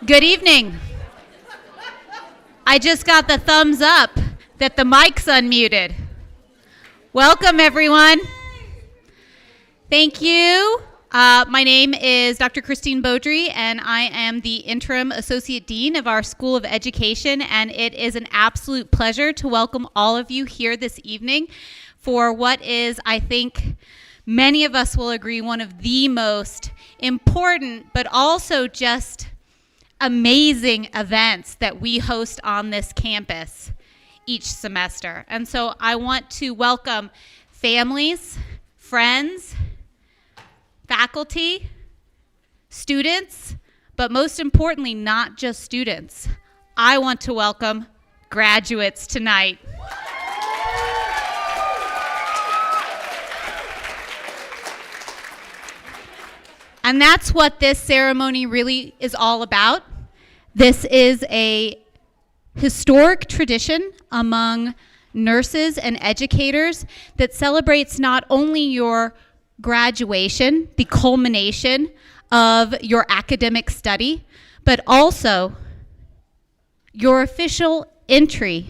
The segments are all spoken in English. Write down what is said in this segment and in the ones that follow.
Good evening. I just got the thumbs up that the mic's unmuted. Welcome, everyone. Thank you. My name is Dr. Christine Beaudry, and I am the Interim Associate Dean of our School of Education, and it is an absolute pleasure to welcome all of you here this evening for what is, I think, many of us will agree, one of the most important, but also just amazing events that we host on this campus each semester. And so I want to welcome families, friends, faculty, students, but most importantly, not just students. I want to welcome graduates tonight. And that's what this ceremony really is all about. This is a historic tradition among nurses and educators that celebrates not only your graduation, the culmination of your academic study, but also your official entry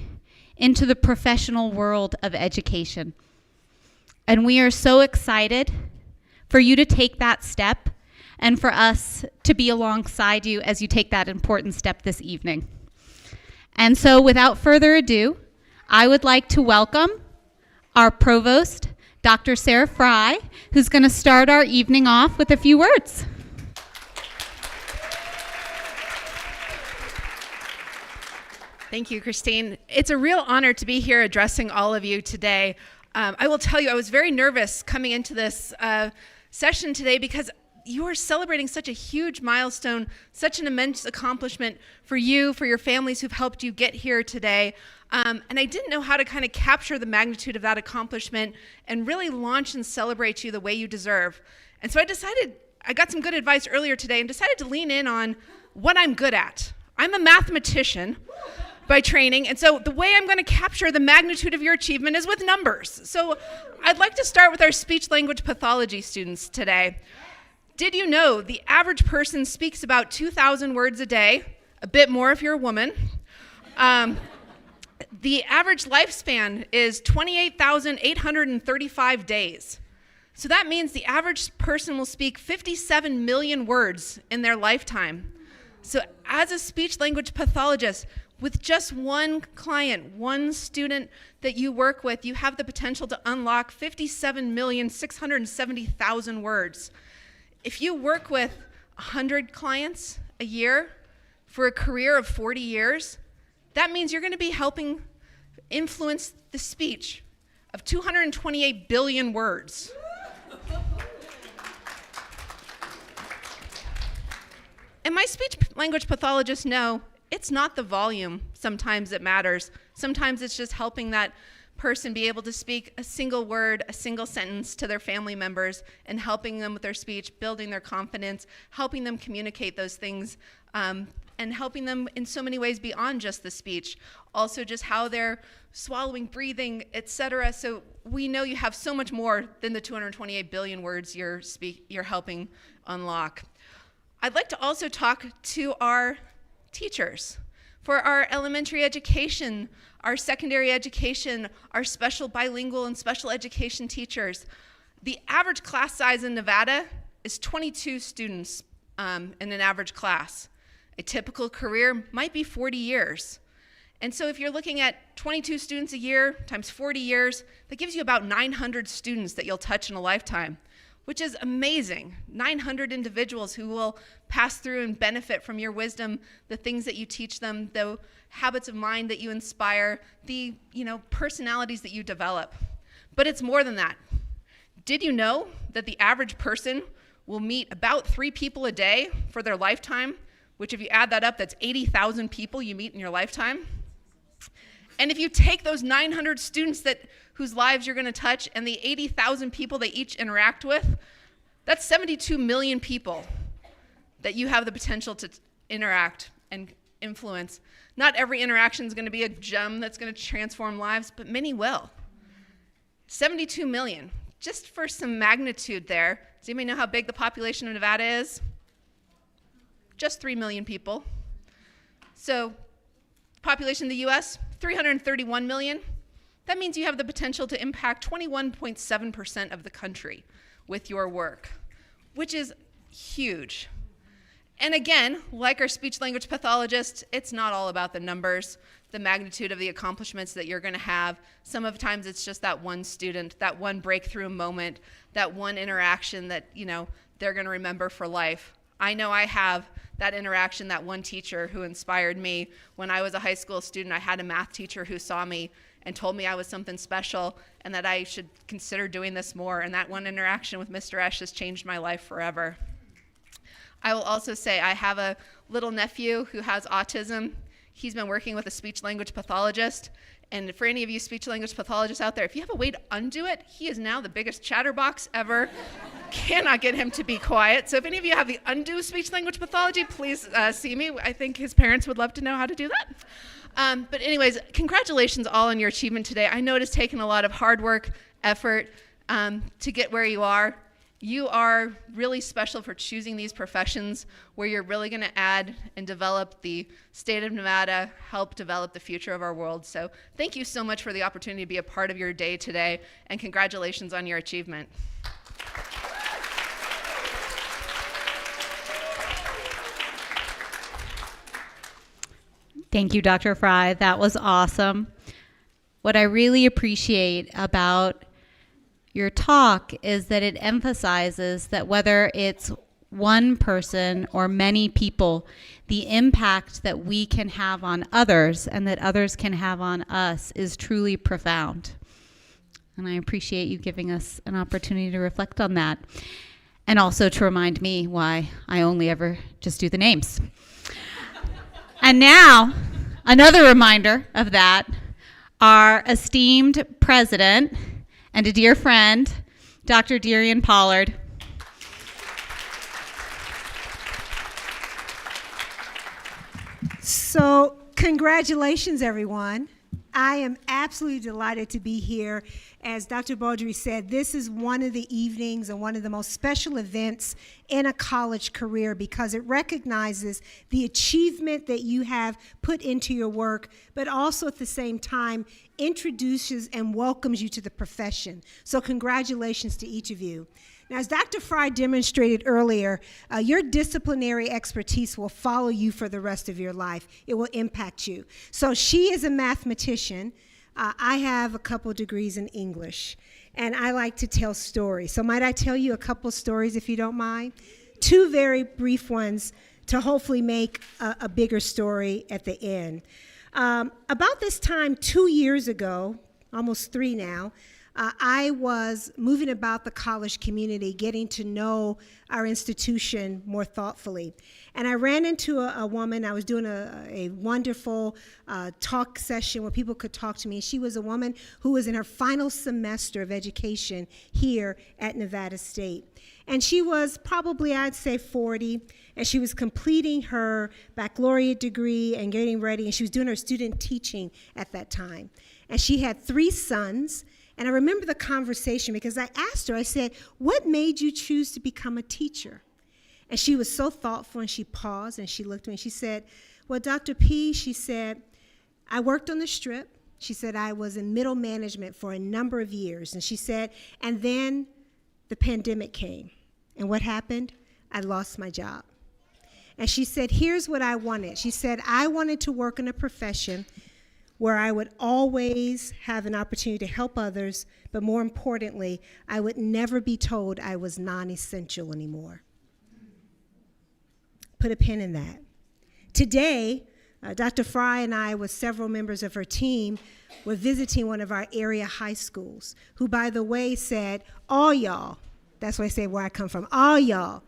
into the professional world of education. And we are so excited for you to take that step and for us to be alongside you as you take that important step this evening. And so without further ado, I would like to welcome our provost, Dr. Sarah Fry, who's going to start our evening off with a few words. Thank you, Christine. It's a real honor to be here addressing all of you today. I will tell you, I was very nervous coming into this session today because you are celebrating such a huge milestone, such an immense accomplishment for you, for your families who've helped you get here today. And I didn't know how to kind of capture the magnitude of that accomplishment and really launch and celebrate you the way you deserve. And so I got some good advice earlier today and decided to lean in on what I'm good at. I'm a mathematician by training, and so the way I'm going to capture the magnitude of your achievement is with numbers. So I'd like to start with our speech language pathology students today. Did you know the average person speaks about 2,000 words a day, a bit more if you're a woman? The average lifespan is 28,835 days. So that means the average person will speak 57 million words in their lifetime. So as a speech language pathologist, with just one client, one student that you work with, you have the potential to unlock 57,670,000 words. If you work with 100 clients a year for a career of 40 years, that means you're going to be helping influence the speech of 228 billion words. And my speech language pathologists know it's not the volume sometimes that matters. Sometimes it's just helping that person be able to speak a single word, a single sentence to their family members and helping them with their speech, building their confidence, helping them communicate those things, and helping them in so many ways beyond just the speech. Also just how they're swallowing, breathing, etc. So we know you have so much more than the 228 billion words you're helping unlock. I'd like to also talk to our teachers. For our elementary education, our secondary education, our special bilingual and special education teachers, the average class size in Nevada is 22 students in an average class. A typical career might be 40 years. And so if you're looking at 22 students a year times 40 years, that gives you about 900 students that you'll touch in a lifetime, which is amazing. 900 individuals who will pass through and benefit from your wisdom, the things that you teach them, the habits of mind that you inspire, the personalities that you develop. But it's more than that. Did you know that the average person will meet about 3 people a day for their lifetime, which if you add that up, that's 80,000 people you meet in your lifetime? And if you take those 900 students whose lives you're going to touch and the 80,000 people they each interact with, that's 72 million people that you have the potential to interact and influence. Not every interaction is going to be a gem that's going to transform lives, but many will. 72 million. Just for some magnitude there, does anybody know how big the population of Nevada is? Just 3 million people. So, population of the US, 331 million. That means you have the potential to impact 21.7% of the country with your work, which is huge. And again, like our speech language pathologist, it's not all about the numbers, the magnitude of the accomplishments that you're going to have. Sometimes it's just that one student, that one breakthrough moment, that one interaction that, they're going to remember for life. I know I have that interaction, that one teacher who inspired me. When I was a high school student, I had a math teacher who saw me and told me I was something special and that I should consider doing this more. And that one interaction with Mr. Esch has changed my life forever. I will also say I have a little nephew who has autism. He's been working with a speech language pathologist. And for any of you speech language pathologists out there, if you have a way to undo it, he is now the biggest chatterbox ever. Cannot get him to be quiet. So if any of you have the undo speech language pathology, please see me. I think his parents would love to know how to do that. But anyways, congratulations all on your achievement today. I know it has taken a lot of hard work, effort to get where you are. You are really special for choosing these professions where you're really going to add and develop the state of Nevada, help develop the future of our world. So thank you so much for the opportunity to be a part of your day today, and congratulations on your achievement. Thank you, Dr. Fry. That was awesome. What I really appreciate about your talk is that it emphasizes that whether it's one person or many people, the impact that we can have on others and that others can have on us is truly profound. And I appreciate you giving us an opportunity to reflect on that. And also to remind me why I only ever just do the names. And now, another reminder of that, our esteemed president and a dear friend, Dr. Darian Pollard. So, congratulations, everyone. I am absolutely delighted to be here. As Dr. Baudry said, this is one of the evenings and one of the most special events in a college career because it recognizes the achievement that you have put into your work, but also at the same time introduces and welcomes you to the profession. So congratulations to each of you. Now, as Dr. Fry demonstrated earlier, your disciplinary expertise will follow you for the rest of your life. It will impact you. So she is a mathematician. I have a couple degrees in English, and I like to tell stories. So might I tell you a couple stories, if you don't mind? Two very brief ones to hopefully make a bigger story at the end. About this time 2 years ago, almost 3 now, I was moving about the college community, getting to know our institution more thoughtfully. And I ran into a woman. I was doing a wonderful talk session where people could talk to me. She was a woman who was in her final semester of education here at Nevada State. And she was probably, I'd say, 40, and she was completing her baccalaureate degree and getting ready, and she was doing her student teaching at that time. And she had 3 sons. And I remember the conversation because I asked her, I said, what made you choose to become a teacher? And she was so thoughtful, and she paused, and she looked at me, and she said, well, Dr. P, she said, I worked on the Strip. She said, I was in middle management for a number of years. And she said, and then the pandemic came. And what happened? I lost my job. And she said, here's what I wanted. She said, I wanted to work in a profession where I would always have an opportunity to help others, but more importantly, I would never be told I was non-essential anymore. Put a pin in that. Today, Dr. Fry and I, with several members of her team, were visiting one of our area high schools, who, by the way, said, all y'all, that's why I say where I come from, all y'all,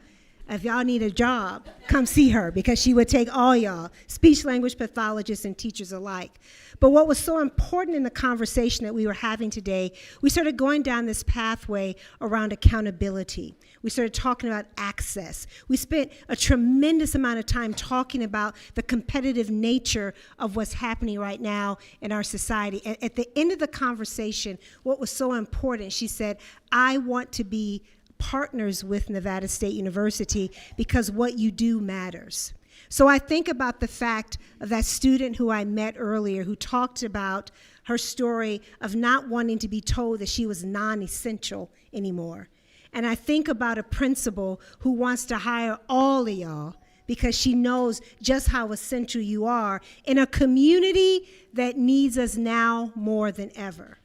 if y'all need a job, come see her, because she would take all y'all, speech language pathologists and teachers alike. But what was so important in the conversation that we were having today, we started going down this pathway around accountability. We started talking about access. We spent a tremendous amount of time talking about the competitive nature of what's happening right now in our society. And at the end of the conversation, what was so important, she said, I want to be partners with Nevada State University because what you do matters. So I think about the fact of that student who I met earlier who talked about her story of not wanting to be told that she was non-essential anymore. And I think about a principal who wants to hire all of y'all because she knows just how essential you are in a community that needs us now more than ever.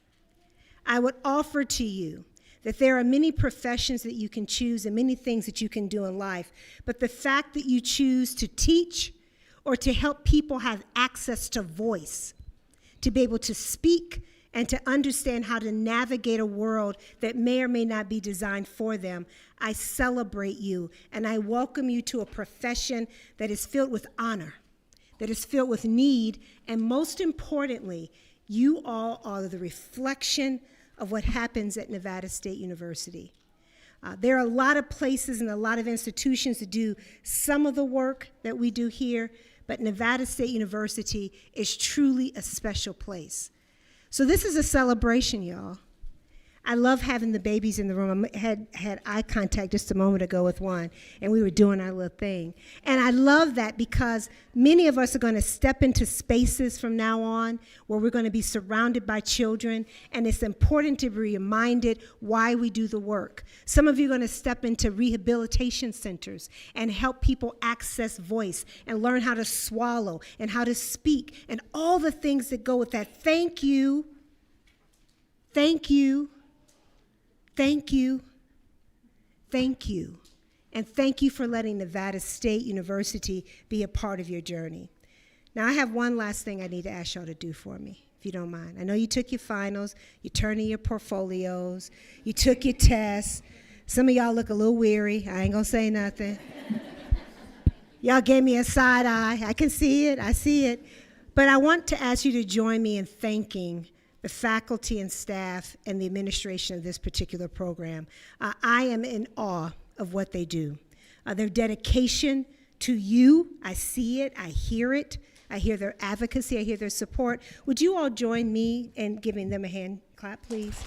I would offer to you that there are many professions that you can choose and many things that you can do in life, but the fact that you choose to teach or to help people have access to voice, to be able to speak and to understand how to navigate a world that may or may not be designed for them, I celebrate you and I welcome you to a profession that is filled with honor, that is filled with need, and most importantly, you all are the reflection of what happens at Nevada State University. There are a lot of places and a lot of institutions that do some of the work that we do here, but Nevada State University is truly a special place. So this is a celebration, y'all. I love having the babies in the room. I had eye contact just a moment ago with one, and we were doing our little thing. And I love that because many of us are going to step into spaces from now on where we're going to be surrounded by children, and it's important to be reminded why we do the work. Some of you are going to step into rehabilitation centers and help people access voice and learn how to swallow and how to speak and all the things that go with that. Thank you. Thank you. Thank you, thank you, and thank you for letting Nevada State University be a part of your journey. Now, I have one last thing I need to ask y'all to do for me, if you don't mind. I know you took your finals, you turned in your portfolios, you took your tests. Some of y'all look a little weary. I ain't gonna say nothing. Y'all gave me a side eye. I can see it, I see it. But I want to ask you to join me in thanking the faculty and staff and the administration of this particular program. I am in awe of what they do. Their dedication to you, I see it, I hear it. I hear their advocacy, I hear their support. Would you all join me in giving them a hand clap, please?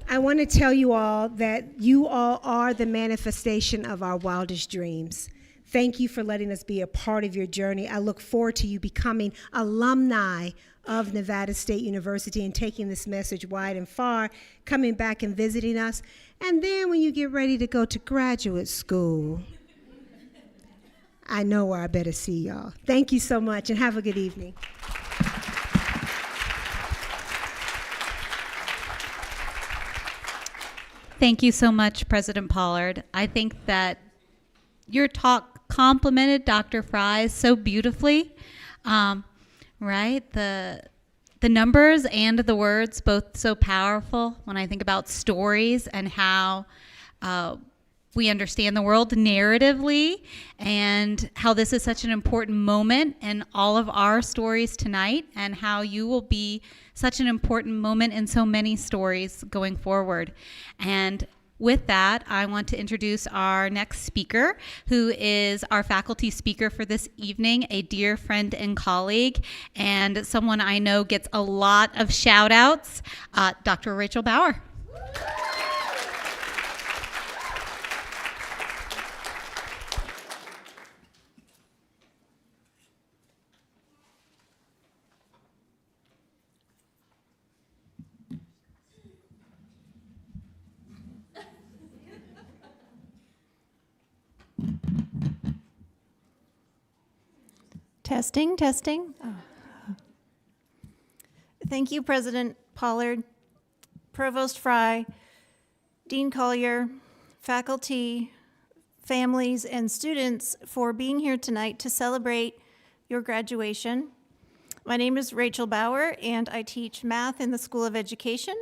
I want to tell you all that you all are the manifestation of our wildest dreams. Thank you for letting us be a part of your journey. I look forward to you becoming alumni of Nevada State University and taking this message wide and far, coming back and visiting us. And then when you get ready to go to graduate school, I know where I better see y'all. Thank you so much and have a good evening. Thank you so much, President Pollard. I think that your talk complimented Dr. Fry's so beautifully, right? The numbers and the words, both so powerful when I think about stories and how we understand the world narratively and how this is such an important moment in all of our stories tonight and how you will be such an important moment in so many stories going forward. And with that, I want to introduce our next speaker, who is our faculty speaker for this evening, a dear friend and colleague, and someone I know gets a lot of shout outs, Dr. Rachel Bauer. Testing, testing. Oh. Thank you, President Pollard, Provost Fry, Dean Collier, faculty, families, and students for being here tonight to celebrate your graduation. My name is Rachel Bauer, and I teach math in the School of Education.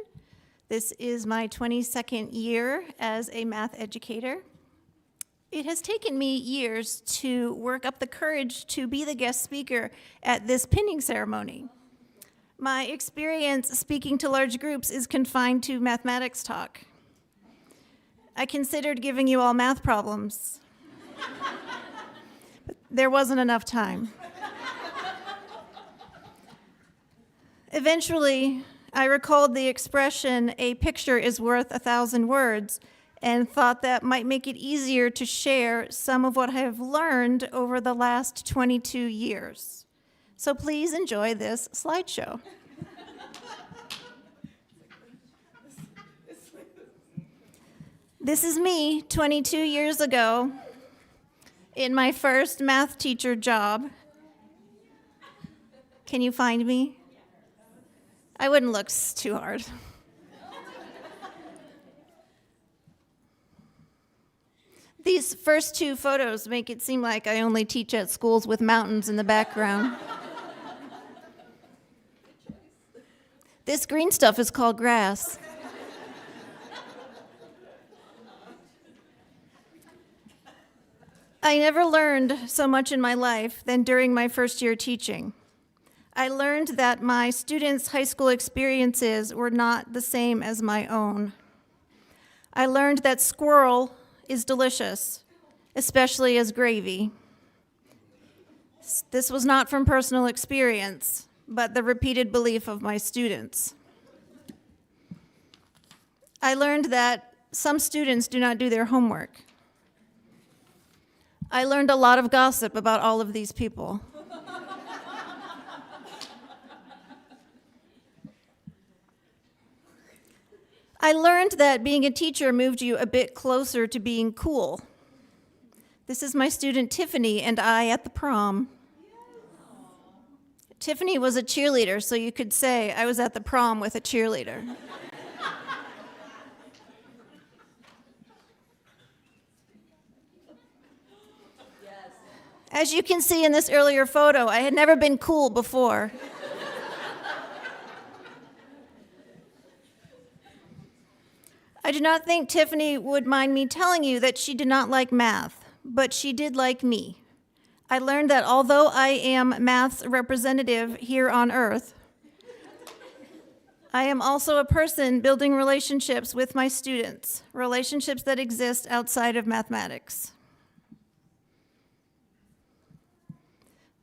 This is my 22nd year as a math educator. It has taken me years to work up the courage to be the guest speaker at this pinning ceremony. My experience speaking to large groups is confined to mathematics talk. I considered giving you all math problems, but there wasn't enough time. Eventually, I recalled the expression, "A picture is worth 1,000 words," and thought that might make it easier to share some of what I have learned over the last 22 years. So please enjoy this slideshow. This is me 22 years ago in my first math teacher job. Can you find me? I wouldn't look too hard. These first two photos make it seem like I only teach at schools with mountains in the background. This green stuff is called grass. I never learned so much in my life than during my first year teaching. I learned that my students' high school experiences were not the same as my own. I learned that squirrel is delicious, especially as gravy. This was not from personal experience, but the repeated belief of my students. I learned that some students do not do their homework. I learned a lot of gossip about all of these people. I learned that being a teacher moved you a bit closer to being cool. This is my student Tiffany and I at the prom. Tiffany was a cheerleader, so you could say I was at the prom with a cheerleader. As you can see in this earlier photo, I had never been cool before. I do not think Tiffany would mind me telling you that she did not like math, but she did like me. I learned that although I am math's representative here on Earth, I am also a person building relationships with my students, relationships that exist outside of mathematics.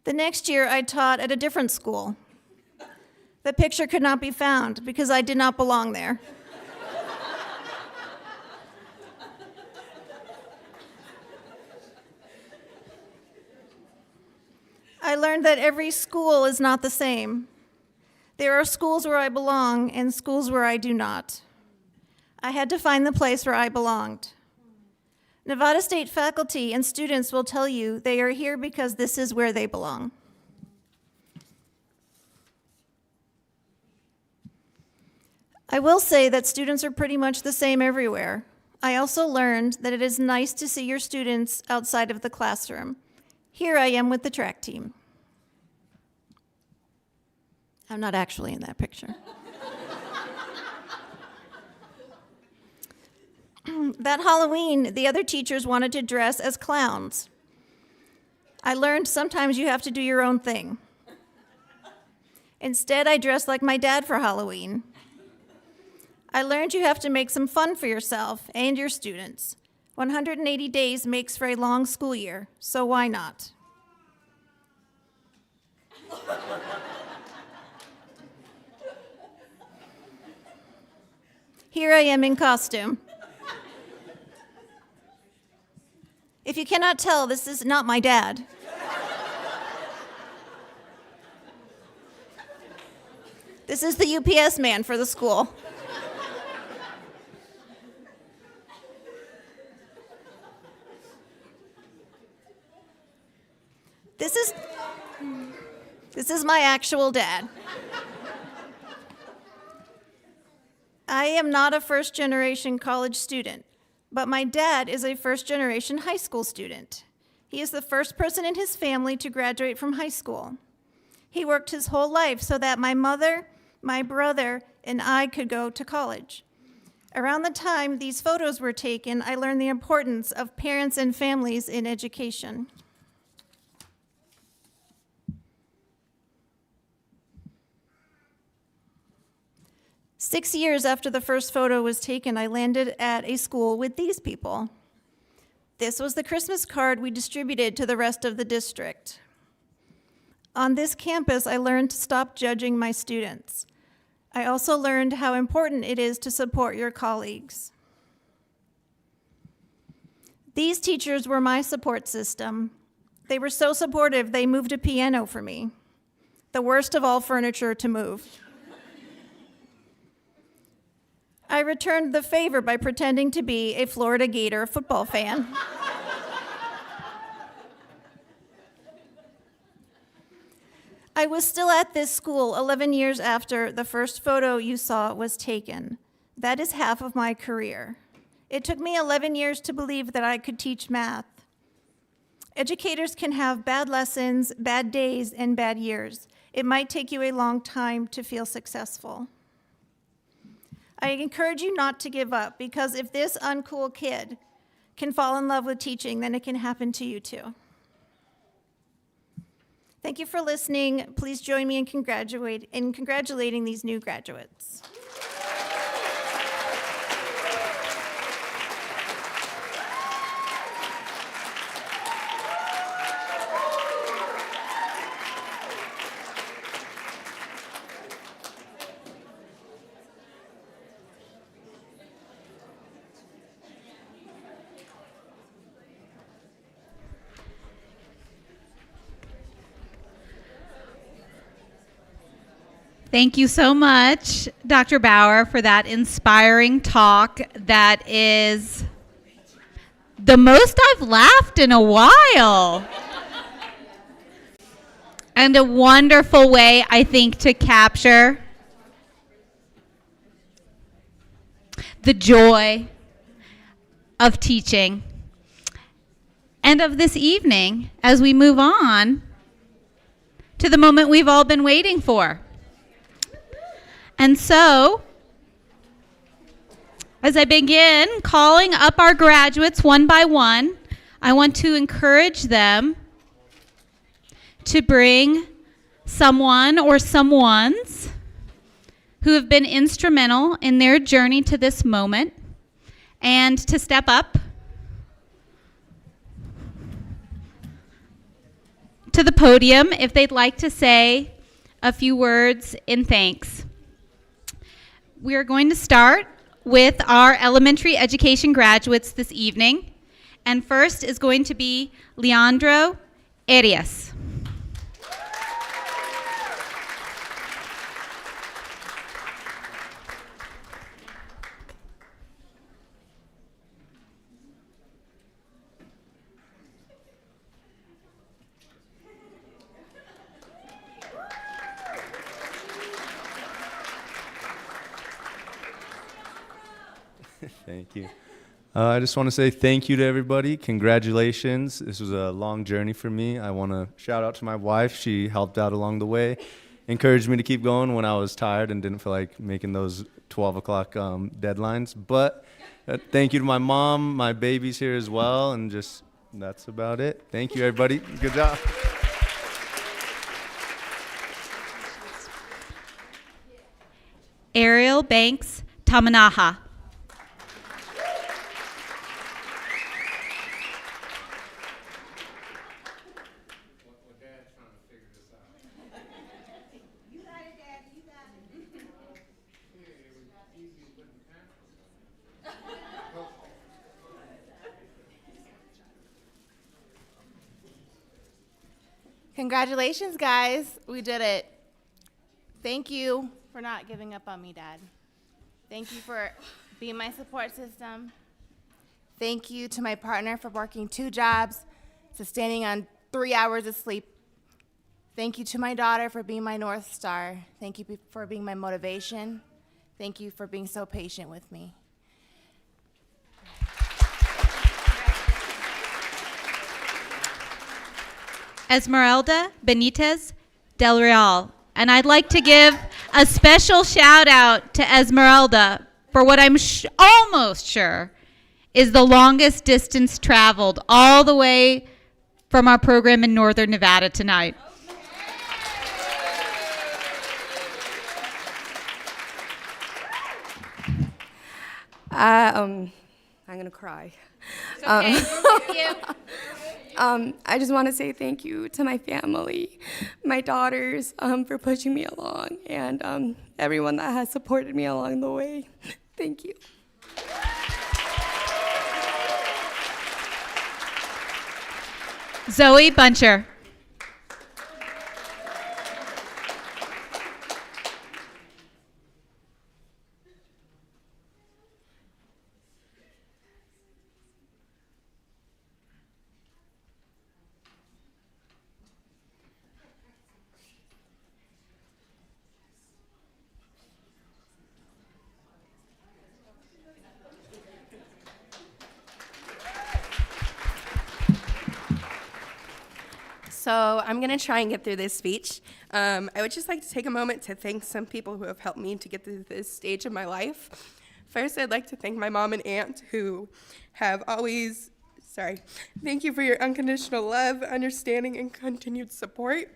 The next year, I taught at a different school. The picture could not be found because I did not belong there. I learned that every school is not the same. There are schools where I belong and schools where I do not. I had to find the place where I belonged. Nevada State faculty and students will tell you they are here because this is where they belong. I will say that students are pretty much the same everywhere. I also learned that it is nice to see your students outside of the classroom. Here I am with the track team. I'm not actually in that picture. That Halloween, the other teachers wanted to dress as clowns. I learned sometimes you have to do your own thing. Instead, I dressed like my dad for Halloween. I learned you have to make some fun for yourself and your students. 180 days makes for a long school year, so why not? Here I am in costume. If you cannot tell, this is not my dad. This is the UPS man for the school. This is my actual dad. I am not a first-generation college student, but my dad is a first-generation high school student. He is the first person in his family to graduate from high school. He worked his whole life so that my mother, my brother, and I could go to college. Around the time these photos were taken, I learned the importance of parents and families in education. Six years after the first photo was taken, I landed at a school with these people. This was the Christmas card we distributed to the rest of the district. On this campus, I learned to stop judging my students. I also learned how important it is to support your colleagues. These teachers were my support system. They were so supportive, they moved a piano for me, the worst of all furniture to move. I returned the favor by pretending to be a Florida Gator football fan. I was still at this school 11 years after the first photo you saw was taken. That is half of my career. It took me 11 years to believe that I could teach math. Educators can have bad lessons, bad days, and bad years. It might take you a long time to feel successful. I encourage you not to give up, because if this uncool kid can fall in love with teaching, then it can happen to you too. Thank you for listening. Please join me in congratulating these new graduates. Thank you so much, Dr. Bauer, for that inspiring talk that is the most I've laughed in a while. And a wonderful way, I think, to capture the joy of teaching and of this evening as we move on to the moment we've all been waiting for. And so, as I begin calling up our graduates one by one, I want to encourage them to bring someone or someones who have been instrumental in their journey to this moment and to step up to the podium if they'd like to say a few words in thanks. We are going to start with our elementary education graduates this evening. And first is going to be Leandro Arias. Thank you. I just want to say thank you to everybody. Congratulations. This was a long journey for me. I want to shout out to my wife. She helped out along the way, encouraged me to keep going when I was tired and didn't feel like making those 12 o'clock deadlines. But thank you to my mom, my baby's here as well, and just that's about it. Thank you, everybody. Good job. Ariel Banks Tamanaha. Congratulations, guys. We did it. Thank you for not giving up on me, Dad. Thank you for being my support system. Thank you to my partner for working 2 jobs, sustaining on 3 hours of sleep. Thank you to my daughter for being my North Star. Thank you for being my motivation. Thank you for being so patient with me. Esmeralda Benitez Del Real. And I'd like to give a special shout out to Esmeralda for what I'm almost sure is the longest distance traveled all the way from our program in Northern Nevada tonight. I'm going to cry. It's okay. We're with you. I just want to say thank you to my family, my daughters, for pushing me along, and everyone that has supported me along the way. Thank you. Zoe Buncher. So I'm going to try and get through this speech. I would just like to take a moment to thank some people who have helped me to get through this stage of my life. First, I'd like to thank my mom and aunt who have always, thank you for your unconditional love, understanding, and continued support.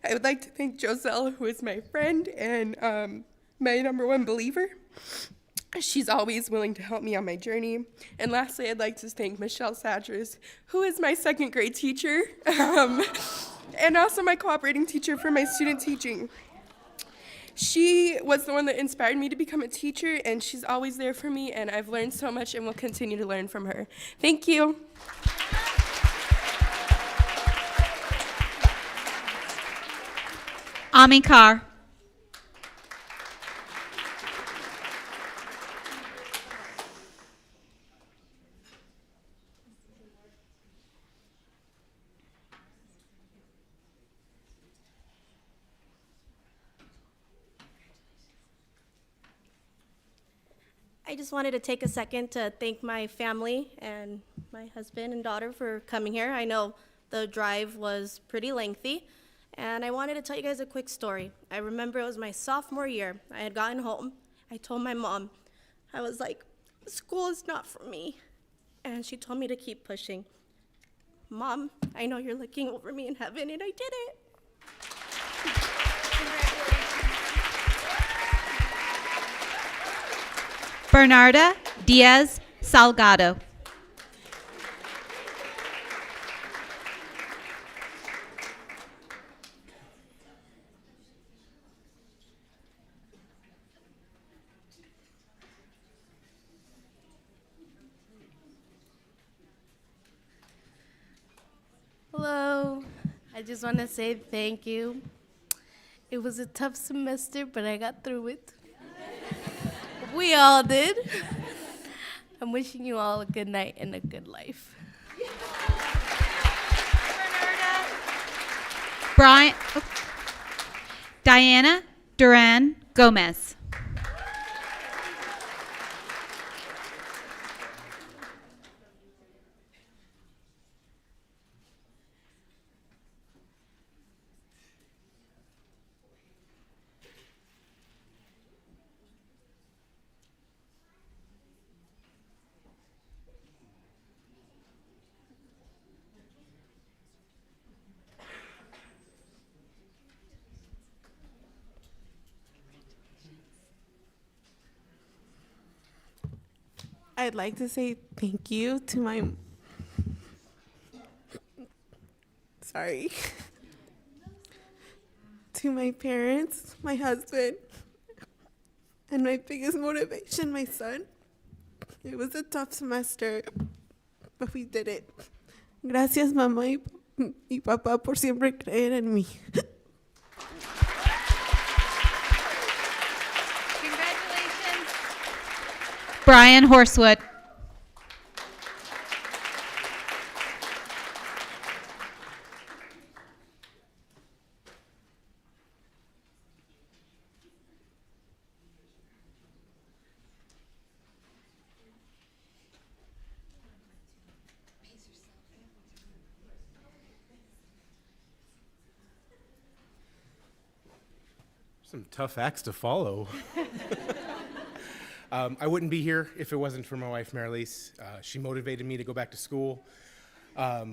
I would like to thank Joselle, who is my friend and my number one believer. She's always willing to help me on my journey. And lastly, I'd like to thank Michelle Sadras, who is my second grade teacher, and also my cooperating teacher for my student teaching. She was the one that inspired me to become a teacher, and she's always there for me, and I've learned so much and will continue to learn from her. Thank you. Ami Carr. I just wanted to take a second to thank my family and my husband and daughter for coming here. I know the drive was pretty lengthy, and I wanted to tell you guys a quick story. I remember it was my sophomore year. I had gotten home. I told my mom, I was like, school is not for me. And she told me to keep pushing. Mom, I know you're looking over me in heaven, and I did it. Bernarda Diaz Salgado. Hello. I just want to say thank you. It was a tough semester, but I got through it. We all did. I'm wishing you all a good night and a good life. Brian, Diana Duran Gomez. I'd like to say thank you to my, to my parents, my husband, and my biggest motivation, my son. It was a tough semester, but we did it. Gracias, mamá y papá, por siempre creer en mí. Brian Horsewood. Some tough acts to follow. I wouldn't be here if it wasn't for my wife, Marilise. She motivated me to go back to school. I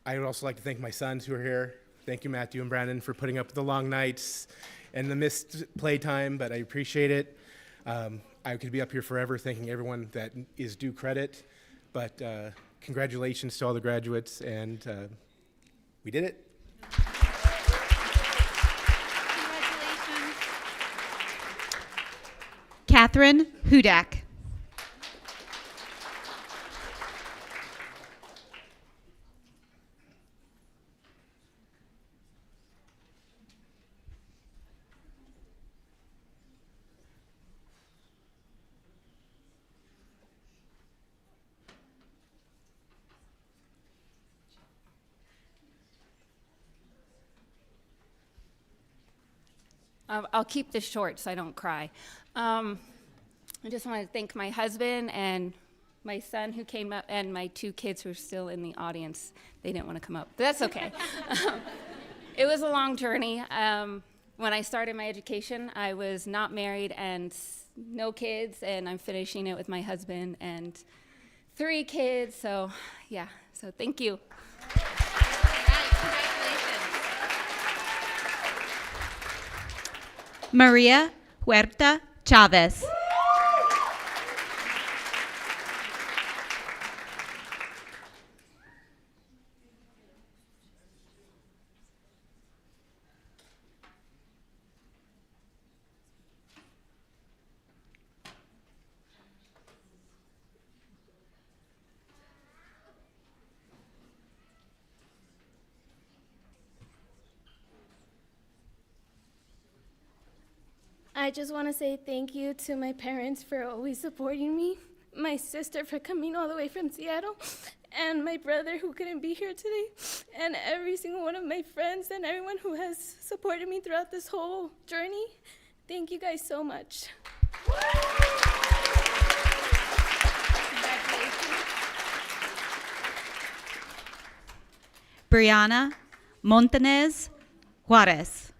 would also like to thank my sons who are here. Thank you, Matthew and Brandon, for putting up with the long nights and the missed playtime, but I appreciate it. I could be up here forever thanking everyone that is due credit, but congratulations to all the graduates, and we did it. Congratulations. Catherine Hudak. I'll keep this short so I don't cry. I just want to thank my husband and my son who came up, and my 2 kids who are still in the audience. They didn't want to come up, but that's okay. It was a long journey. When I started my education, I was not married and no kids, and I'm finishing it with my husband and 3 kids. So, yeah, so thank you. Maria Huerta Chavez. I just want to say thank you to my parents for always supporting me, my sister for coming all the way from Seattle, and my brother who couldn't be here today, and every single one of my friends and everyone who has supported me throughout this whole journey. Thank you guys so much. Brianna Montanez Juarez.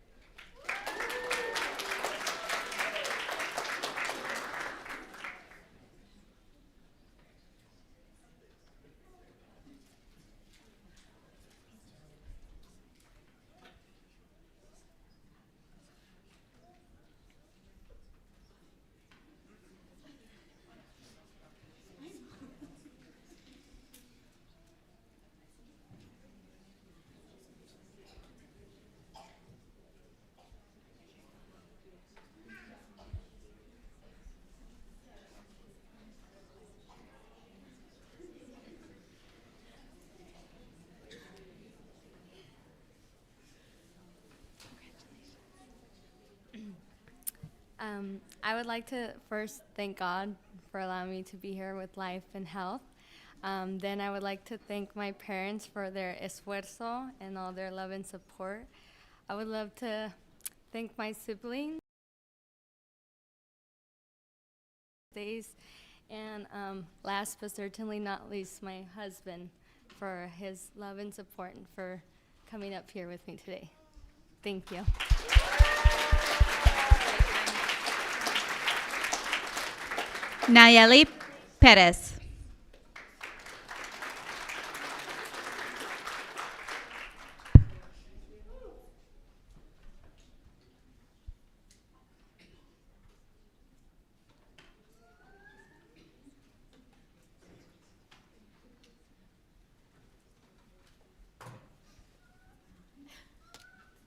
I would like to first thank God for allowing me to be here with life and health. Then I would like to thank my parents for their esfuerzo and all their love and support. I would love to thank my siblings. And last but certainly not least, my husband for his love and support and for coming up here with me today. Thank you. Nayeli Perez.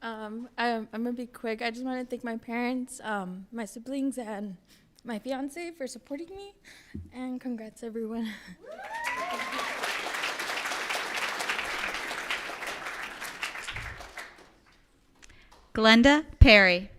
I'm gonna be quick. I just want to thank my parents, my siblings, and my fiance for supporting me, and congrats everyone. Glenda Perry.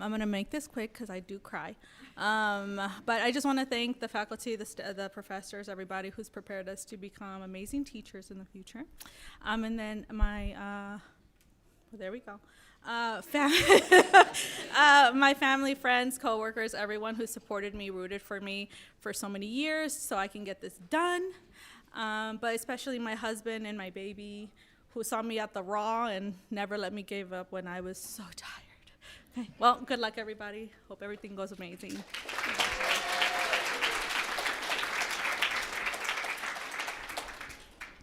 I'm going to make this quick because I do cry. But I just want to thank the faculty, the professors, everybody who's prepared us to become amazing teachers in the future. And then my, well, there we go. My family, friends, coworkers, everyone who supported me, rooted for me for so many years so I can get this done. But especially my husband and my baby who saw me at the raw and never let me give up when I was so tired. Okay. Well, good luck, everybody. Hope everything goes amazing.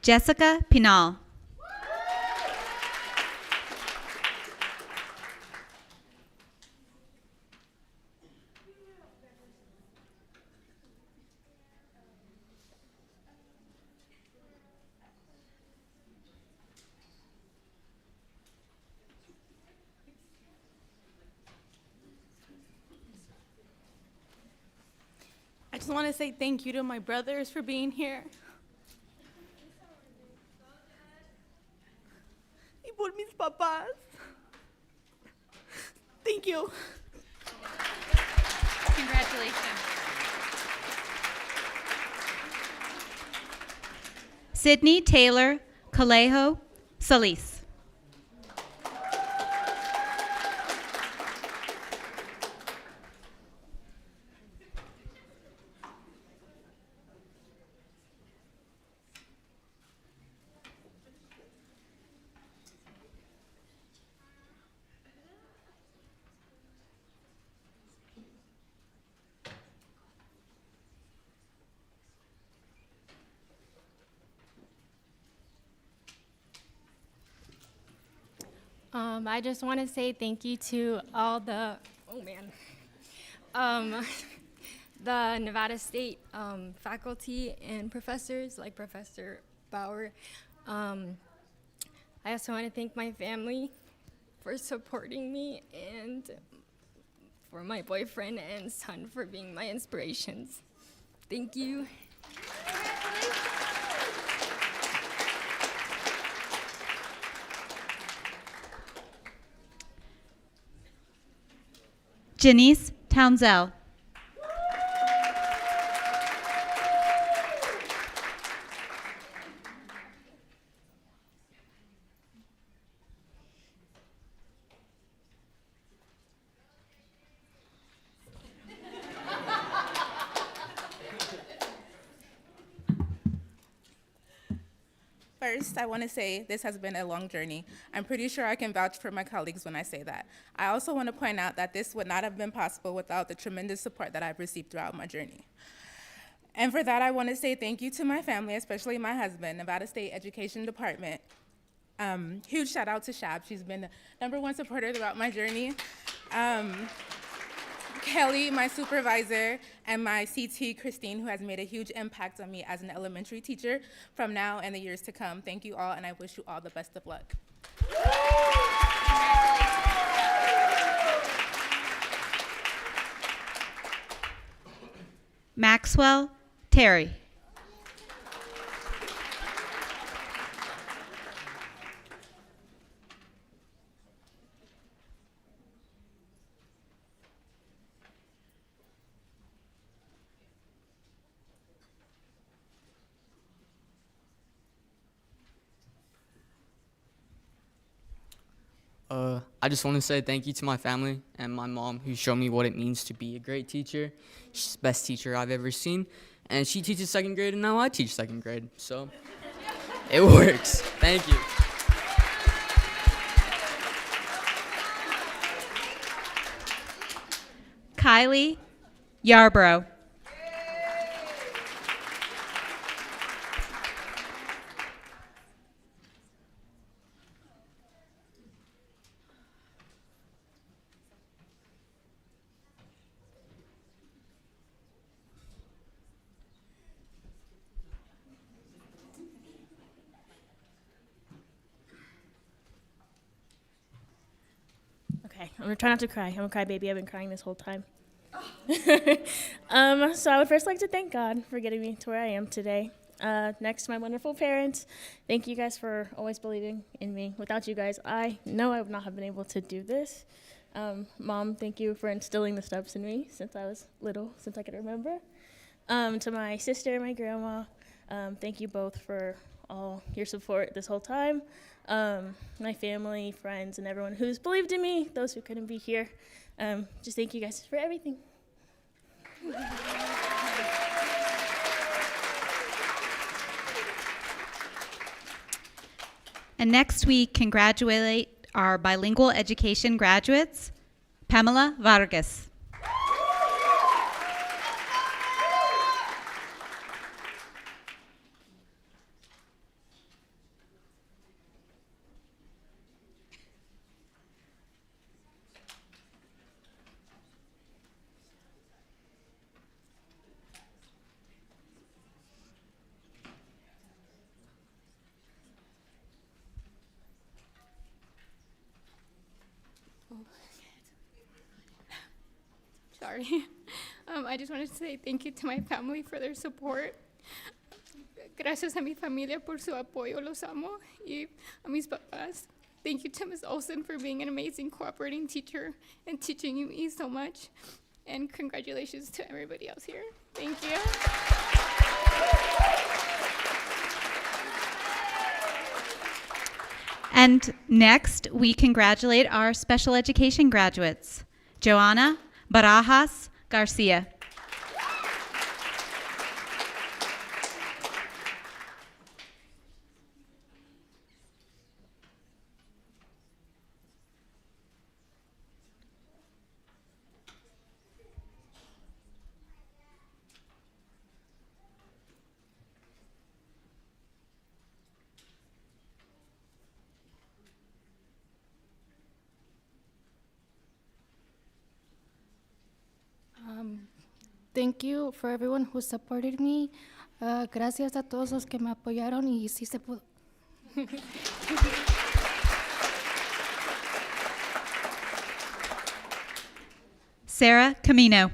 Jessica Pinal. I just want to say thank you to my brothers for being here. Y por mis papás. Thank you. Congratulations. Sydney Taylor Calejo Solis. I just want to say thank you to all the, the Nevada State faculty and professors like Professor Bauer. I also want to thank my family for supporting me and for my boyfriend and son for being my inspirations. Thank you. Janice Townsell. First, I want to say this has been a long journey. I'm pretty sure I can vouch for my colleagues when I say that. I also want to point out that this would not have been possible without the tremendous support that I've received throughout my journey. And for that, I want to say thank you to my family, especially my husband, Nevada State Education Department. Huge shout out to Shab. She's been the #1 supporter throughout my journey. Kelly, my supervisor, and my CT, Christine, who has made a huge impact on me as an elementary teacher from now and the years to come. Thank you all, and I wish you all the best of luck. Maxwell Terry. I just want to say thank you to my family and my mom who showed me what it means to be a great teacher. She's the best teacher I've ever seen. And she teaches 2nd grade, and now I teach 2nd grade. So it works. Thank you. Kylie Yarbrough. Okay, I'm gonna try not to cry. I'm a crybaby. I've been crying this whole time. So I would first like to thank God for getting me to where I am today. Next to my wonderful parents, thank you guys for always believing in me. Without you guys, I know I would not have been able to do this. Mom, thank you for instilling the steps in me since I was little, since I could remember. To my sister, my grandma, thank you both for all your support this whole time. My family, friends, and everyone who's believed in me, those who couldn't be here. Just thank you guys for everything. And next we congratulate our bilingual education graduates, Pamela Vargas. Sorry. I just wanted to say thank you to my family for their support. Gracias a mi familia por su apoyo, los amo. Y a mis papás. Thank you to Ms. Olson for being an amazing cooperating teacher and teaching me so much. And congratulations to everybody else here. Thank you. And next, we congratulate our special education graduates, Joanna Barajas Garcia. Thank you for everyone who supported me. Gracias a todos los que me apoyaron y sí se pudo. Sarah Camino.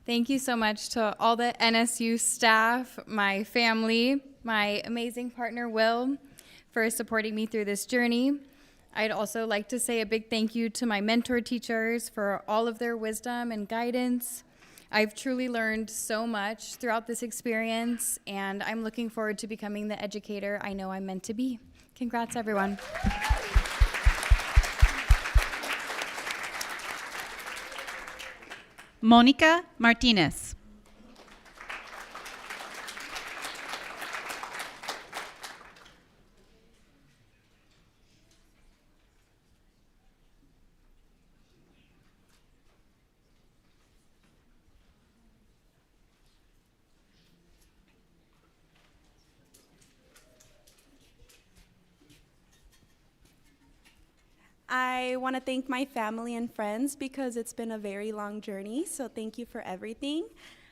Thank you so much to all the NSU staff, my family, my amazing partner, Will, for supporting me through this journey. I'd also like to say a big thank you to my mentor teachers for all of their wisdom and guidance. I've truly learned so much throughout this experience, and I'm looking forward to becoming the educator I know I'm meant to be. Congrats, everyone. Monica Martinez. I want to thank my family and friends because it's been a very long journey, so thank you for everything.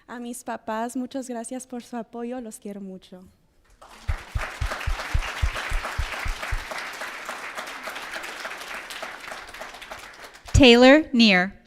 A mis papás, muchas gracias por su apoyo, los quiero mucho. Taylor Neer.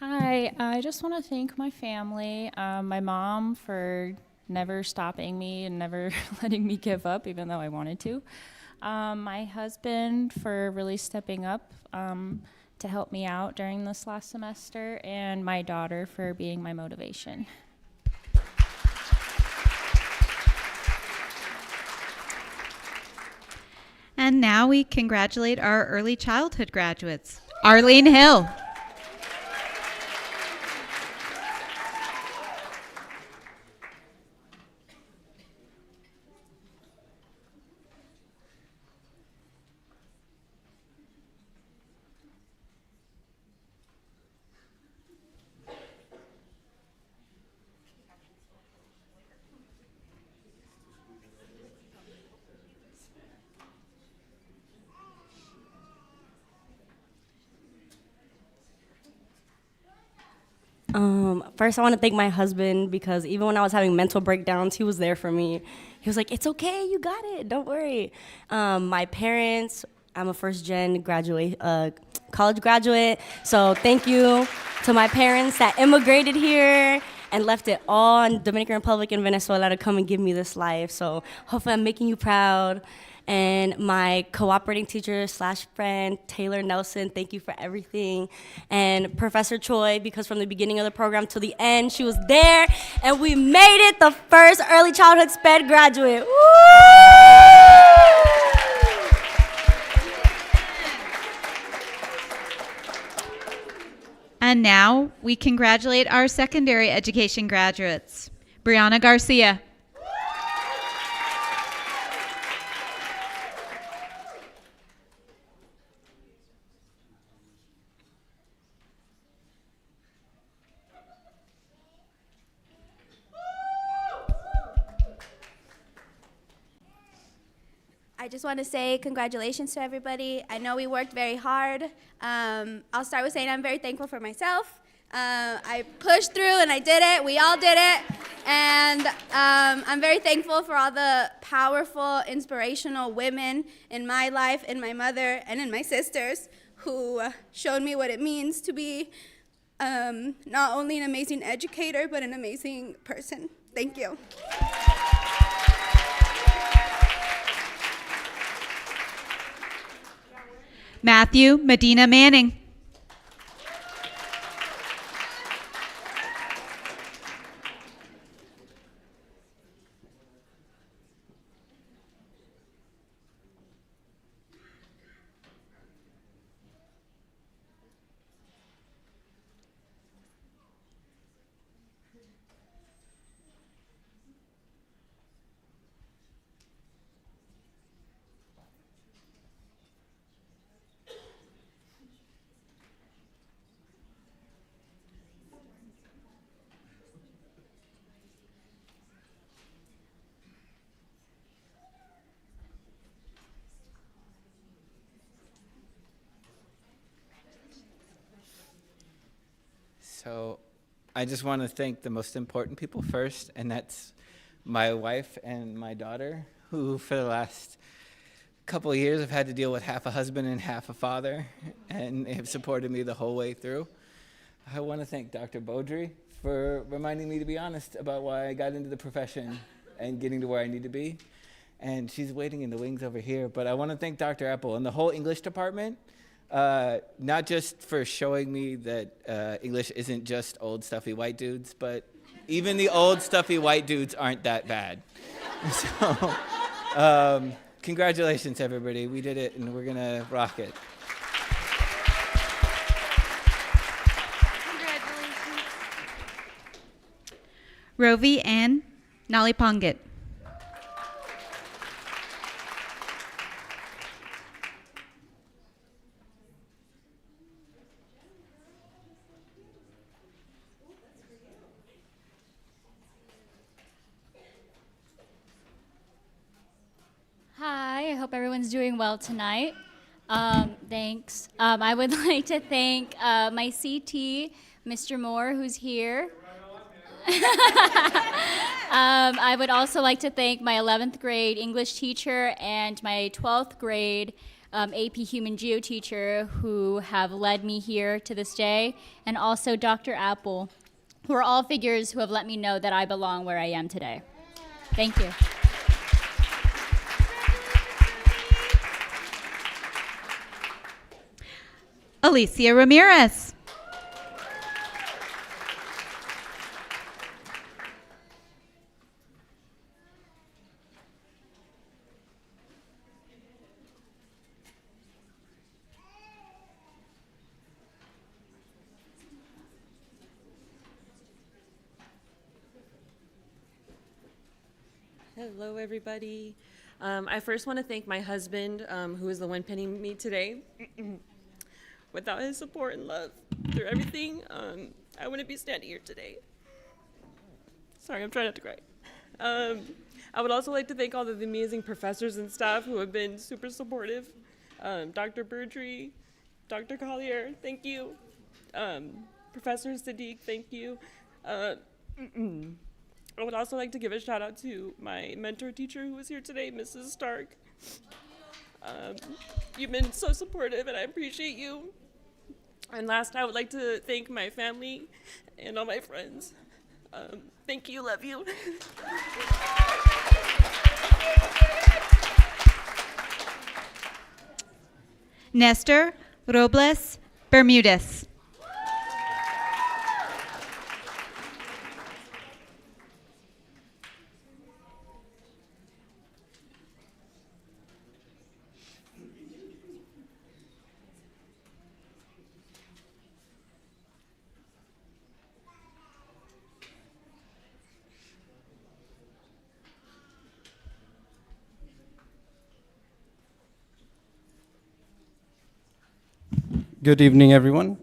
Hi, I just want to thank my family, my mom for never stopping me and never letting me give up, even though I wanted to. My husband for really stepping up to help me out during this last semester, and my daughter for being my motivation. And now we congratulate our early childhood graduates, Arlene Hill. First, I want to thank my husband because even when I was having mental breakdowns, he was there for me. He was like, "It's okay, you got it, don't worry." My parents, I'm a first-gen college graduate, so thank you to my parents that immigrated here and left it all in Dominican Republic and Venezuela to come and give me this life. So hopefully I'm making you proud. And my cooperating teacher / friend, Taylor Nelson, thank you for everything. And Professor Choi, because from the beginning of the program to the end, she was there, and we made it, the first early childhood SPED graduate. Woo! And now we congratulate our secondary education graduates. Brianna Garcia. I just want to say congratulations to everybody. I know we worked very hard. I'll start with saying I'm very thankful for myself. I pushed through and I did it. We all did it. And I'm very thankful for all the powerful, inspirational women in my life, in my mother, and in my sisters who showed me what it means to be not only an amazing educator, but an amazing person. Thank you. Matthew Medina Manning. So I just want to thank the most important people first, and that's my wife and my daughter, who for the last couple of years have had to deal with half a husband and half a father, and have supported me the whole way through. I want to thank Dr. Beaudry for reminding me to be honest about why I got into the profession and getting to where I need to be. And she's waiting in the wings over here. But I want to thank Dr. Apple and the whole English department, not just for showing me that English isn't just old stuffy white dudes, but even the old stuffy white dudes aren't that bad. So congratulations, everybody. We did it, and we're going to rock it. Rovi Ann Nalipongit. Hi, I hope everyone's doing well tonight. Thanks. I would like to thank my CT, Mr. Moore, who's here. I would also like to thank my 11th grade English teacher and my 12th grade AP Human Geo teacher who have led me here to this day, and also Dr. Apple, who are all figures who have let me know that I belong where I am today. Thank you. Alicia Ramirez. Hello, everybody. I first want to thank my husband, who is the one pinning me today. Without his support and love through everything, I wouldn't be standing here today. Sorry, I'm trying not to cry. I would also like to thank all of the amazing professors and staff who have been super supportive. Dr. Bertry, Dr. Collier, thank you. Professor Sadiq, thank you. Uh, I would also like to give a shout out to my mentor teacher who was here today, Mrs. Stark. You've been so supportive and I appreciate you. And last, I would like to thank my family and all my friends. Thank you, love you. Nestor Robles Bermudez. Good evening, everyone.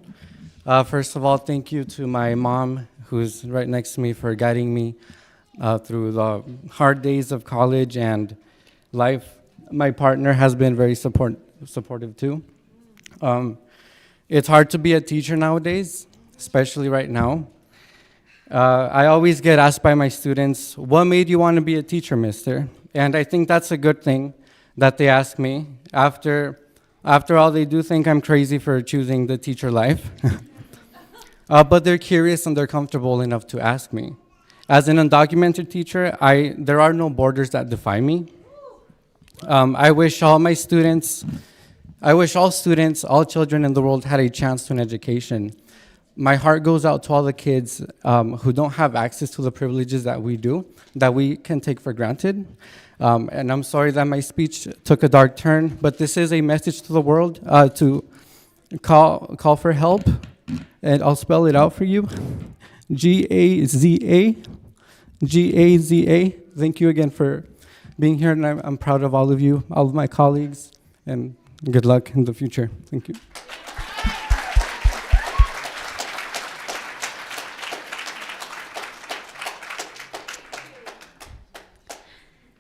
First of all, thank you to my mom, who's right next to me, for guiding me through the hard days of college and life. My partner has been very supportive too. It's hard to be a teacher nowadays, especially right now. I always get asked by my students, "What made you want to be a teacher, mister?" And I think that's a good thing that they ask me. After all, they do think I'm crazy for choosing the teacher life. But they're curious and they're comfortable enough to ask me. As an undocumented teacher, there are no borders that define me. I wish all students, all children in the world had a chance to an education. My heart goes out to all the kids who don't have access to the privileges that we do, that we can take for granted. And I'm sorry that my speech took a dark turn, but this is a message to the world to call for help, and I'll spell it out for you. Gaza, Gaza. Thank you again for being here, and I'm proud of all of you, all of my colleagues, and good luck in the future. Thank you.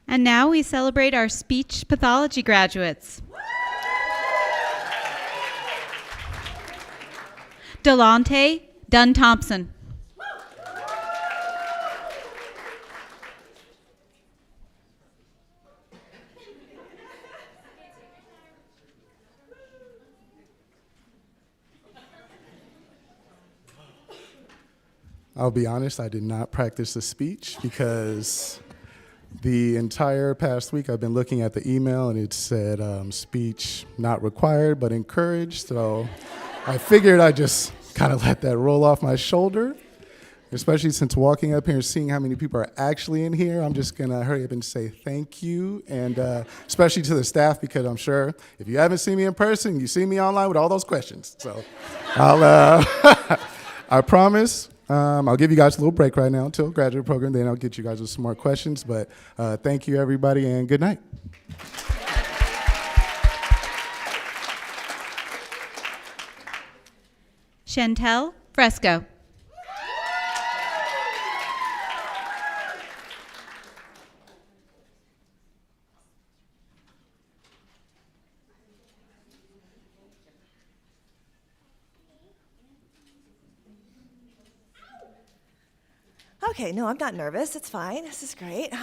And now we celebrate our speech pathology graduates. Delonte Dunn Thompson. I'll be honest, I did not practice the speech because the entire past week I've been looking at the email and it said speech not required but encouraged. So I figured I'd just kind of let that roll off my shoulder, especially since walking up here and seeing how many people are actually in here. I'm just gonna hurry up and say thank you, and especially to the staff, because I'm sure if you haven't seen me in person, you see me online with all those questions. So I promise I'll give you guys a little break right now until graduate program, then I'll get you guys with some more questions. But thank you, everybody, and good night. Chantel Fresco. Okay, no, I'm not nervous. It's fine. This is great.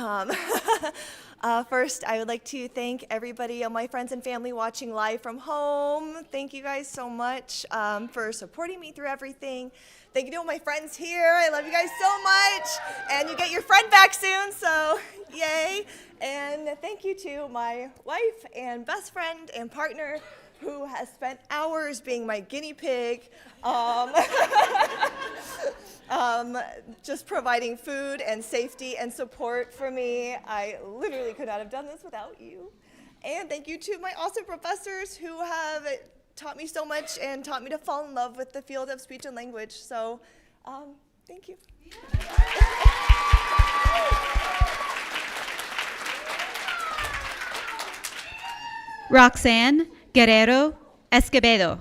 First, I would like to thank everybody, all my friends and family watching live from home. Thank you guys so much for supporting me through everything. Thank you to all my friends here. I love you guys so much. And you get your friend back soon, so yay. And thank you to my wife and best friend and partner who has spent hours being my guinea pig. Just providing food and safety and support for me. I literally could not have done this without you. And thank you to my awesome professors who have taught me so much and taught me to fall in love with the field of speech and language. So, thank you. Roxanne Guerrero Escobedo.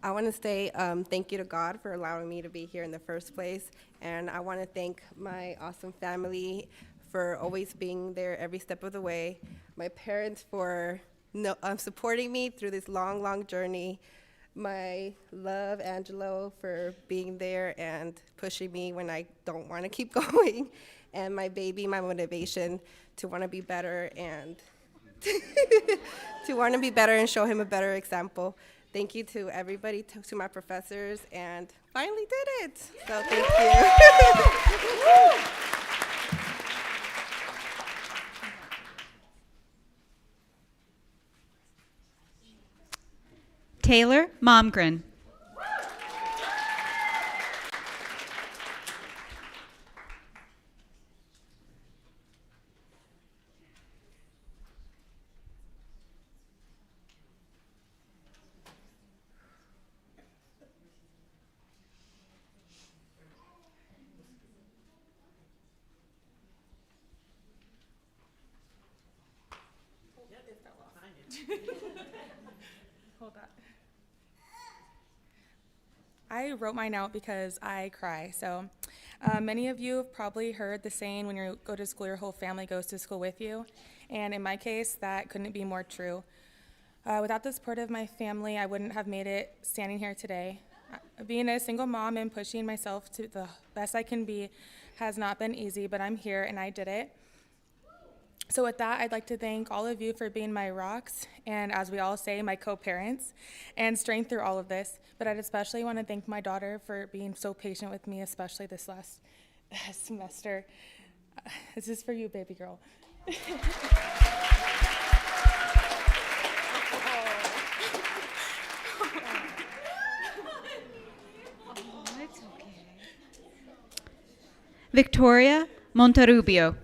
I want to say thank you to God for allowing me to be here in the first place. And I want to thank my awesome family for always being there every step of the way. My parents for supporting me through this long, long journey. My love, Angelo, for being there and pushing me when I don't want to keep going. And my baby, my motivation to want to be better and to want to be better and show him a better example. Thank you to everybody, to my professors, and finally did it. So thank you. Taylor Momgren. Hold on. I wrote mine out because I cry. So many of you have probably heard the saying, when you go to school, your whole family goes to school with you. And in my case, that couldn't be more true. Without the support of my family, I wouldn't have made it standing here today. Being a single mom and pushing myself to the best I can be has not been easy, but I'm here and I did it. So with that, I'd like to thank all of you for being my rocks, and as we all say, my co-parents, and strength through all of this. But I'd especially want to thank my daughter for being so patient with me, especially this last semester. This is for you, baby girl. Victoria Monterrubio.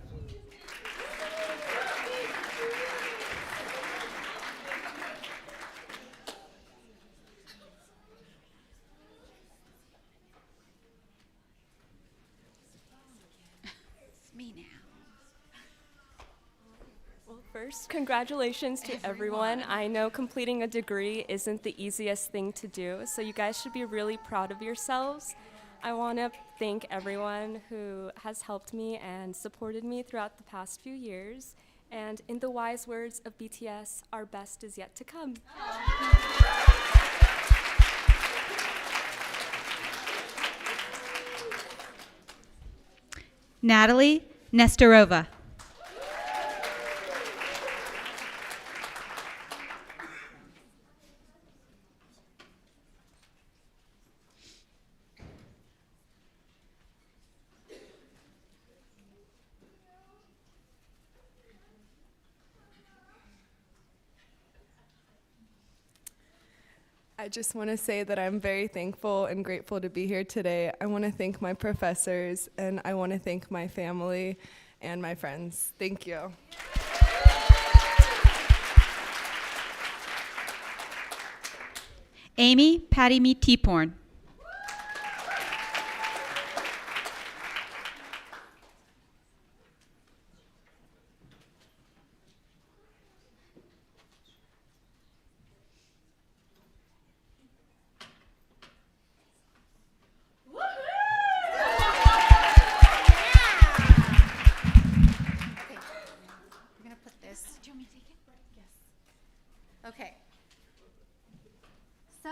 Well, first, congratulations to everyone. I know completing a degree isn't the easiest thing to do, so you guys should be really proud of yourselves. I want to thank everyone who has helped me and supported me throughout the past few years. And in the wise words of BTS, our best is yet to come. Natalie Nestorova. I just want to say that I'm very thankful and grateful to be here today. I want to thank my professors, and I want to thank my family and my friends. Thank you. Amy Patty Me Teaporn. Okay. So.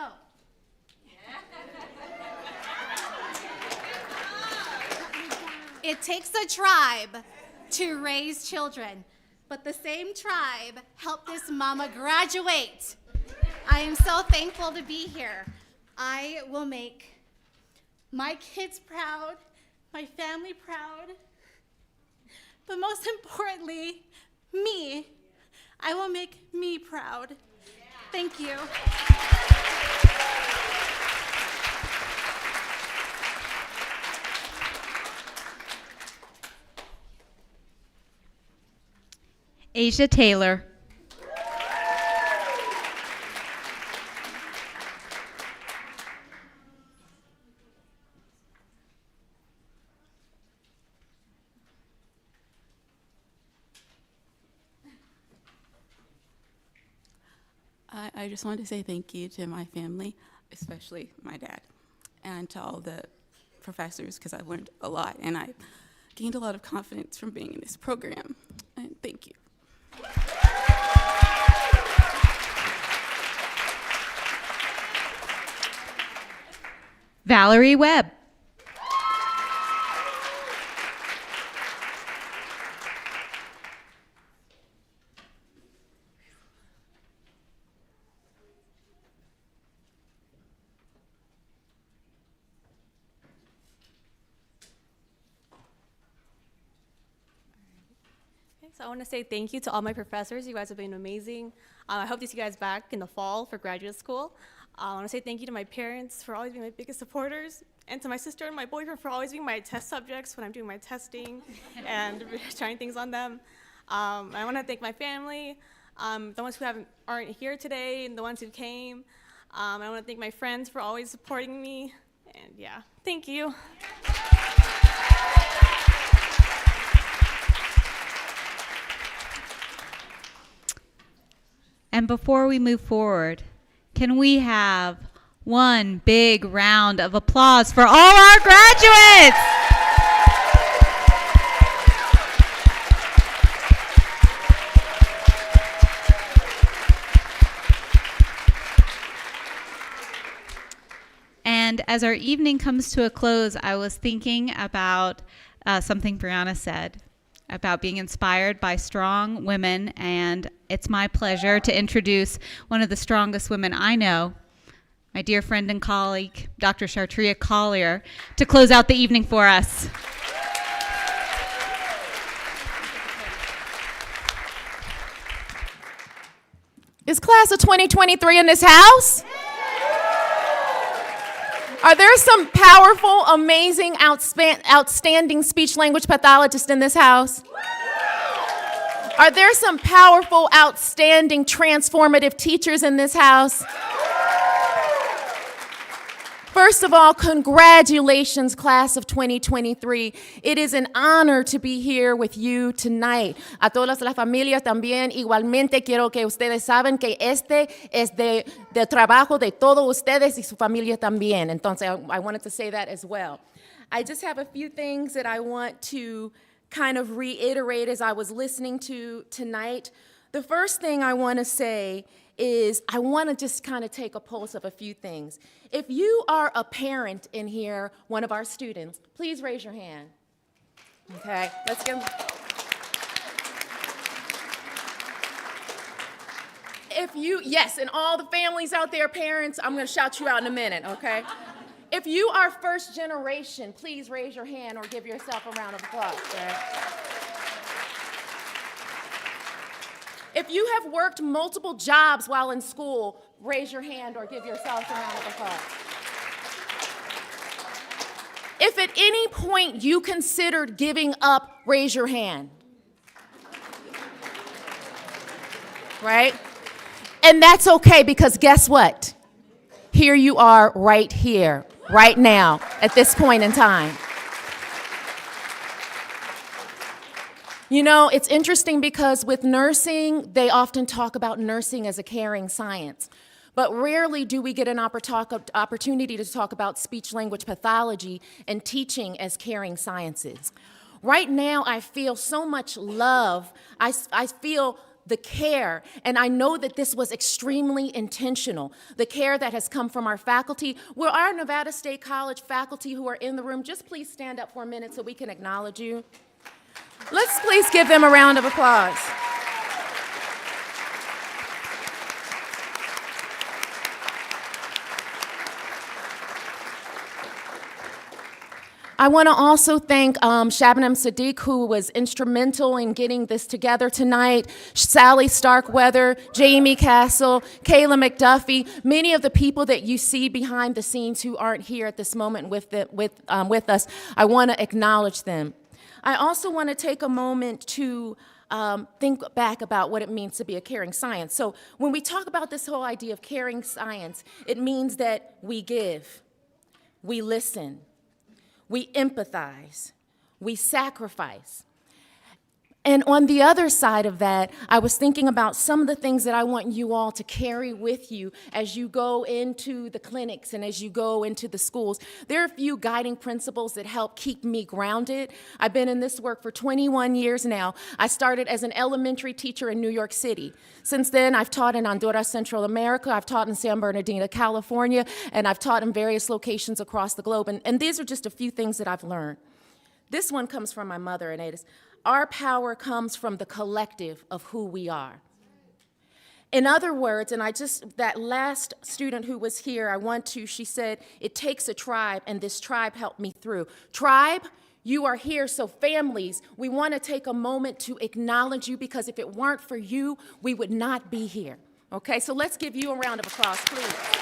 It takes a tribe to raise children, but the same tribe helped this mama graduate. I am so thankful to be here. I will make my kids proud, my family proud, but most importantly, me. I will make me proud. Thank you. Asia Taylor. I I just wanted to say thank you to my family, especially my dad, and to all the professors, because I've learned a lot, and I gained a lot of confidence from being in this program. And thank you. Valerie Webb. So I want to say thank you to all my professors. You guys have been amazing. I hope to see you guys back in the fall for graduate school. I want to say thank you to my parents for always being my biggest supporters, and to my sister and my boyfriend for always being my test subjects when I'm doing my testing and trying things on them. I want to thank my family, the ones who aren't here today and the ones who came. I want to thank my friends for always supporting me. And yeah, thank you. And before we move forward, can we have one big round of applause for all our graduates? And as our evening comes to a close, I was thinking about something Brianna said about being inspired by strong women, and it's my pleasure to introduce one of the strongest women I know, my dear friend and colleague, Dr. Shartria Collier, to close out the evening for us. Is class of 2023 in this house? Are there some powerful, amazing, outstanding speech language pathologists in this house? Are there some powerful, outstanding, transformative teachers in this house? First of all, congratulations, class of 2023. It is an honor to be here with you tonight. A todas las familias también, igualmente quiero que ustedes saben que este es de trabajo de todos ustedes y su familia también. Entonces, I wanted to say that as well. I just have a few things that I want to kind of reiterate as I was listening to tonight. The first thing I want to say is I want to just kind of take a pulse of a few things. If you are a parent in here, one of our students, please raise your hand. Okay, let's get them. Yes, and all the families out there, parents, I'm going to shout you out in a minute, okay? If you are first generation, please raise your hand or give yourself a round of applause. Okay? If you have worked multiple jobs while in school, raise your hand or give yourself a round of applause. If at any point you considered giving up, raise your hand. Right? And that's okay, because guess what? Here you are right here, right now, at this point in time. You know, it's interesting because with nursing, they often talk about nursing as a caring science. But rarely do we get an opportunity to talk about speech-language pathology and teaching as caring sciences. Right now, I feel so much love. I feel the care, and I know that this was extremely intentional. The care that has come from our faculty. Will our Nevada State College faculty who are in the room just please stand up for a minute so we can acknowledge you? Let's please give them a round of applause. I want to also thank Shabnam Sadiq, who was instrumental in getting this together tonight, Sally Starkweather, Jamie Castle, Kayla McDuffie, many of the people that you see behind the scenes who aren't here at this moment with us. I want to acknowledge them. I also want to take a moment to think back about what it means to be a caring science. So when we talk about this whole idea of caring science, it means that we give, we listen, we empathize, we sacrifice. And on the other side of that, I was thinking about some of the things that I want you all to carry with you as you go into the clinics and as you go into the schools. There are a few guiding principles that help keep me grounded. I've been in this work for 21 years now. I started as an elementary teacher in New York City. Since then, I've taught in Honduras, Central America. I've taught in San Bernardino, California, and I've taught in various locations across the globe. And these are just a few things that I've learned. This one comes from my mother, and it is, our power comes from the collective of who we are. In other words, and that last student who was here, she said, it takes a tribe, and this tribe helped me through. Tribe, you are here, so families, we want to take a moment to acknowledge you, because if it weren't for you, we would not be here. Okay, so let's give you a round of applause, please.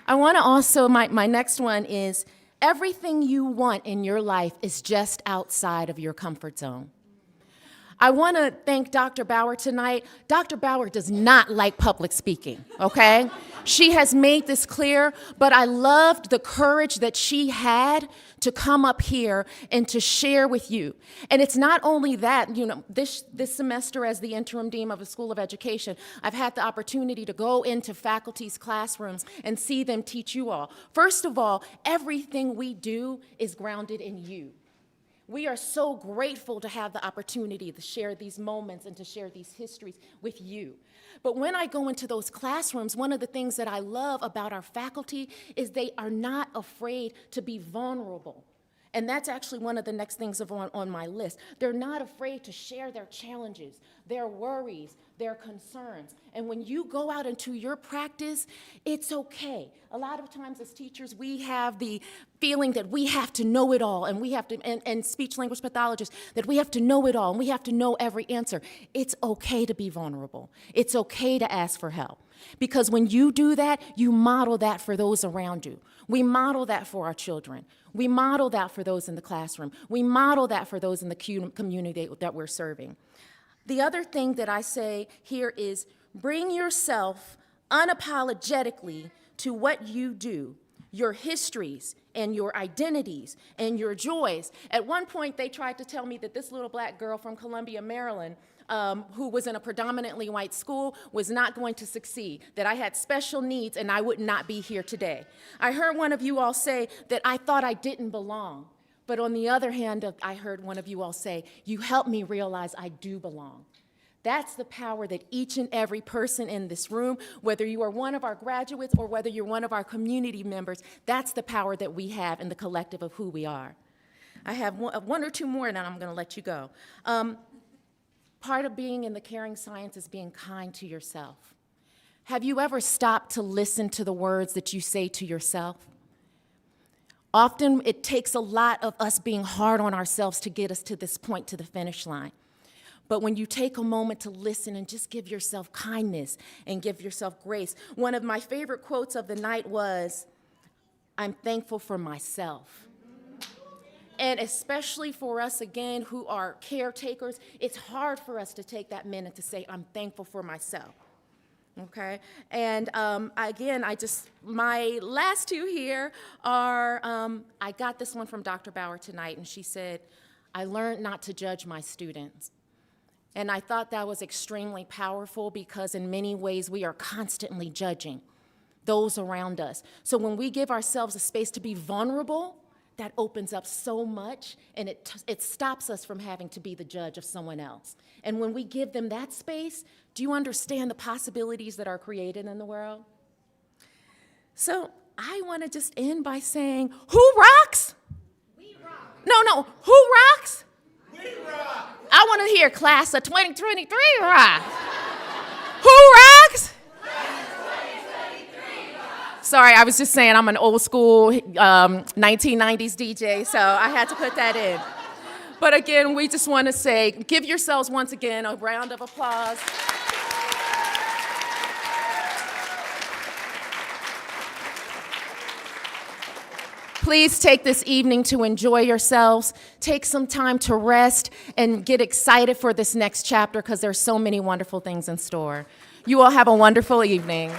I want to also, my next one is, everything you want in your life is just outside of your comfort zone. I want to thank Dr. Bauer tonight. Dr. Bauer does not like public speaking, okay? She has made this clear, but I loved the courage that she had to come up here and to share with you. And it's not only that, this semester as the interim dean of the School of Education, I've had the opportunity to go into faculty's classrooms and see them teach you all. First of all, everything we do is grounded in you. We are so grateful to have the opportunity to share these moments and to share these histories with you. But when I go into those classrooms, one of the things that I love about our faculty is they are not afraid to be vulnerable. And that's actually one of the next things on my list. They're not afraid to share their challenges, their worries, their concerns. And when you go out into your practice, it's okay. A lot of times as teachers, we have the feeling that we have to know it all, and we have to, and speech language pathologists, that we have to know it all, and we have to know every answer. It's okay to be vulnerable. It's okay to ask for help. Because when you do that, you model that for those around you. We model that for our children. We model that for those in the classroom. We model that for those in the community that we're serving. The other thing that I say here is bring yourself unapologetically to what you do, your histories and your identities and your joys. At one point, they tried to tell me that this little black girl from Columbia, Maryland, who was in a predominantly white school, was not going to succeed, that I had special needs and I would not be here today. I heard one of you all say that I thought I didn't belong. But on the other hand, I heard one of you all say, you helped me realize I do belong. That's the power that each and every person in this room, whether you are one of our graduates or whether you're one of our community members, that's the power that we have in the collective of who we are. I have one or two more, and then I'm going to let you go. Part of being in the caring science is being kind to yourself. Have you ever stopped to listen to the words that you say to yourself? Often it takes a lot of us being hard on ourselves to get us to this point, to the finish line. But when you take a moment to listen and just give yourself kindness and give yourself grace. One of my favorite quotes of the night was, I'm thankful for myself. And especially for us, again, who are caretakers, it's hard for us to take that minute to say, I'm thankful for myself. Okay, and again, my last two here are, I got this one from Dr. Bauer tonight, and she said, I learned not to judge my students. And I thought that was extremely powerful because in many ways we are constantly judging those around us. So when we give ourselves a space to be vulnerable, that opens up so much, and it stops us from having to be the judge of someone else. And when we give them that space, do you understand the possibilities that are created in the world? So I want to just end by saying, who rocks? We rock. No, who rocks? We rock. I want to hear class of 2023 rock. Who rocks? Sorry, I was just saying I'm an old school 1990s DJ, so I had to put that in. But again, we just want to say, give yourselves once again a round of applause. Please take this evening to enjoy yourselves. Take some time to rest and get excited for this next chapter because there's so many wonderful things in store. You all have a wonderful evening.